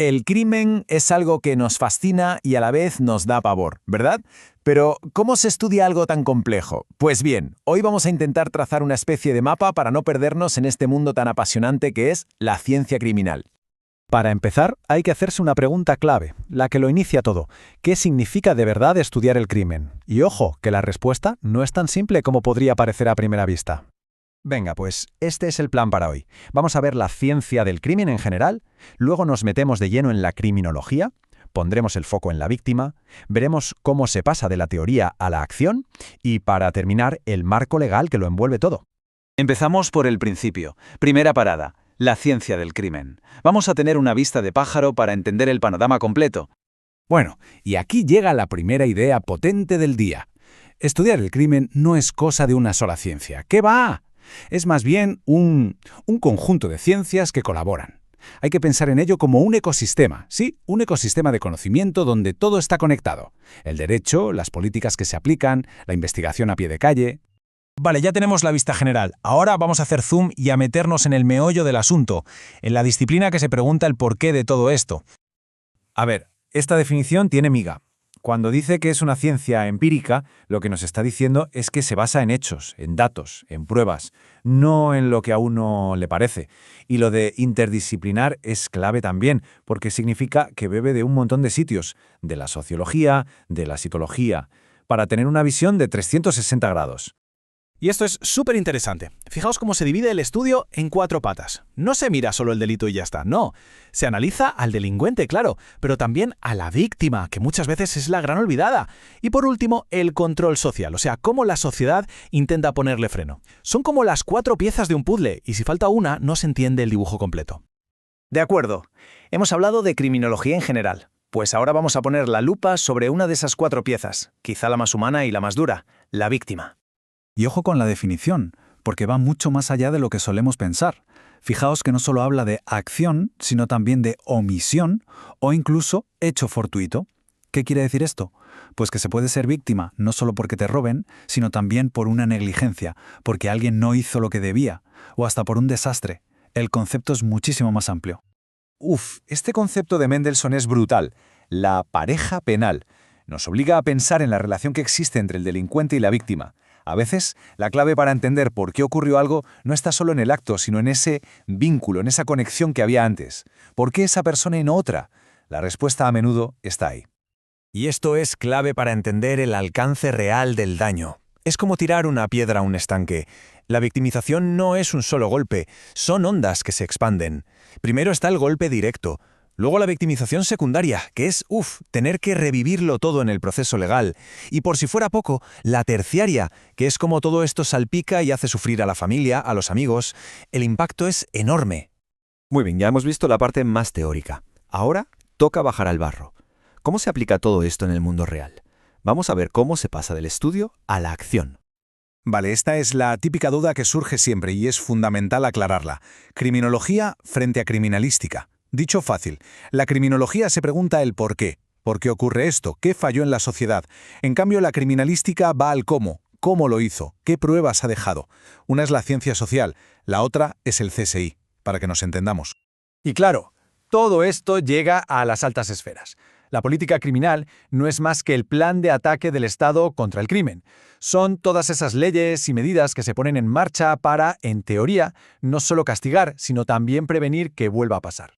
El crimen es algo que nos fascina y a la vez nos da pavor, ¿verdad? Pero, ¿cómo se estudia algo tan complejo? Pues bien, hoy vamos a intentar trazar una especie de mapa para no perdernos en este mundo tan apasionante que es la ciencia criminal. Para empezar, hay que hacerse una pregunta clave, la que lo inicia todo. ¿Qué significa de verdad estudiar el crimen? Y ojo, que la respuesta no es tan simple como podría parecer a primera vista. Venga, pues este es el plan para hoy. Vamos a ver la ciencia del crimen en general, luego nos metemos de lleno en la criminología, pondremos el foco en la víctima, veremos cómo se pasa de la teoría a la acción y, para terminar, el marco legal que lo envuelve todo. Empezamos por el principio. Primera parada, la ciencia del crimen. Vamos a tener una vista de pájaro para entender el panorama completo. Bueno, y aquí llega la primera idea potente del día. Estudiar el crimen no es cosa de una sola ciencia. ¿Qué va? Es más bien un conjunto de ciencias que colaboran. Hay que pensar en ello como un ecosistema, sí, un ecosistema de conocimiento donde todo está conectado. El derecho, las políticas que se aplican, la investigación a pie de calle. Vale, ya tenemos la vista general. Ahora vamos a hacer zoom y a meternos en el meollo del asunto, en la disciplina que se pregunta el porqué de todo esto. A ver, esta definición tiene miga. Cuando dice que es una ciencia empírica, lo que nos está diciendo es que se basa en hechos, en datos, en pruebas, no en lo que a uno le parece. Y lo de interdisciplinar es clave también, porque significa que bebe de un montón de sitios, de la sociología, de la psicología, para tener una visión de 360 grados. Y esto es súper interesante. Fijaos cómo se divide el estudio en 4 patas. No se mira solo el delito y ya está, no. Se analiza al delincuente, claro, pero también a la víctima, que muchas veces es la gran olvidada. Y por último, el control social, o sea, cómo la sociedad intenta ponerle freno. Son como las 4 piezas de un puzzle, y si falta una, no se entiende el dibujo completo. De acuerdo. Hemos hablado de criminología en general. Pues ahora vamos a poner la lupa sobre una de esas 4 piezas, quizá la más humana y la más dura, la víctima. Y ojo con la definición, porque va mucho más allá de lo que solemos pensar. Fijaos que no solo habla de acción, sino también de omisión o incluso hecho fortuito. ¿Qué quiere decir esto? Pues que se puede ser víctima no solo porque te roben, sino también por una negligencia, porque alguien no hizo lo que debía, o hasta por un desastre. El concepto es muchísimo más amplio. Este concepto de Mendelssohn es brutal. La pareja penal. Nos obliga a pensar en la relación que existe entre el delincuente y la víctima. A veces, la clave para entender por qué ocurrió algo no está solo en el acto, sino en ese vínculo, en esa conexión que había antes. ¿Por qué esa persona y no otra? La respuesta a menudo está ahí. Y esto es clave para entender el alcance real del daño. Es como tirar una piedra a un estanque. La victimización no es un solo golpe, son ondas que se expanden. Primero está el golpe directo. Luego la victimización secundaria, que es, tener que revivirlo todo en el proceso legal. Y por si fuera poco, la terciaria, que es como todo esto salpica y hace sufrir a la familia, a los amigos. El impacto es enorme. Muy bien, ya hemos visto la parte más teórica. Ahora toca bajar al barro. ¿Cómo se aplica todo esto en el mundo real? Vamos a ver cómo se pasa del estudio a la acción. Vale, esta es la típica duda que surge siempre y es fundamental aclararla. Criminología frente a criminalística. Dicho fácil, la criminología se pregunta el por qué. ¿Por qué ocurre esto? ¿Qué falló en la sociedad? En cambio, la criminalística va al cómo. ¿Cómo lo hizo? ¿Qué pruebas ha dejado? Una es la ciencia social, la otra es el CSI, para que nos entendamos. Y claro, todo esto llega a las altas esferas. La política criminal no es más que el plan de ataque del Estado contra el crimen. Son todas esas leyes y medidas que se ponen en marcha para, en teoría, no solo castigar, sino también prevenir que vuelva a pasar.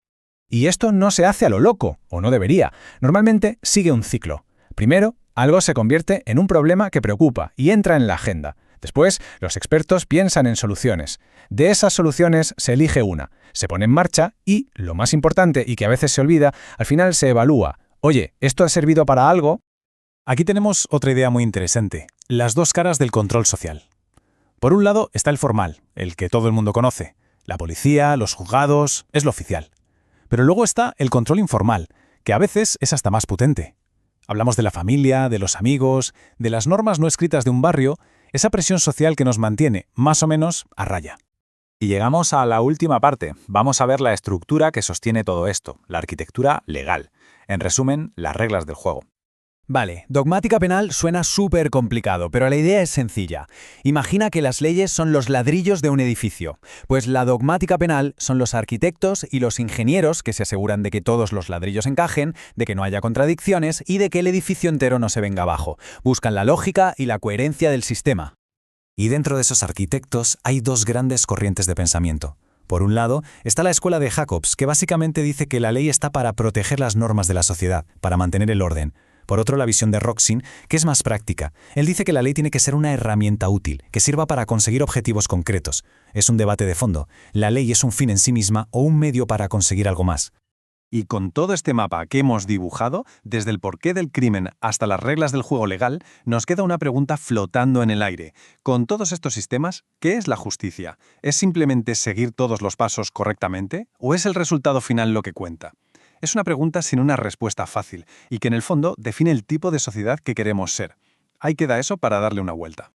Y esto no se hace a lo loco, o no debería. Normalmente sigue un ciclo. Primero, algo se convierte en un problema que preocupa y entra en la agenda. Después, los expertos piensan en soluciones. De esas soluciones se elige una, se pone en marcha y, lo más importante y que a veces se olvida, al final se evalúa. Oye, ¿esto ha servido para algo? Aquí tenemos otra idea muy interesante, las 2 caras del control social. Por un lado está el formal, el que todo el mundo conoce. La policía, los juzgados, es lo oficial. Pero luego está el control informal, que a veces es hasta más potente. Hablamos de la familia, de los amigos, de las normas no escritas de un barrio, esa presión social que nos mantiene, más o menos, a raya. Y llegamos a la última parte. Vamos a ver la estructura que sostiene todo esto, la arquitectura legal. En resumen, las reglas del juego. Vale, dogmática penal suena súper complicado, pero la idea es sencilla. Imagina que las leyes son los ladrillos de un edificio. Pues la dogmática penal son los arquitectos y los ingenieros que se aseguran de que todos los ladrillos encajen, de que no haya contradicciones y de que el edificio entero no se venga abajo. Buscan la lógica y la coherencia del sistema. Y dentro de esos arquitectos hay dos grandes corrientes de pensamiento. Por un lado, está la escuela de Jacobs, que básicamente dice que la ley está para proteger las normas de la sociedad, para mantener el orden. Por otro, la visión de Roxin, que es más práctica. Él dice que la ley tiene que ser una herramienta útil, que sirva para conseguir objetivos concretos. Es un debate de fondo. ¿La ley es un fin en sí misma o un medio para conseguir algo más? Y con todo este mapa que hemos dibujado, desde el porqué del crimen hasta las reglas del juego legal, nos queda una pregunta flotando en el aire. Con todos estos sistemas, ¿qué es la justicia? ¿Es simplemente seguir todos los pasos correctamente? ¿O es el resultado final lo que cuenta? Es una pregunta sin una respuesta fácil y que en el fondo define el tipo de sociedad que queremos ser. Ahí queda eso para darle una vuelta.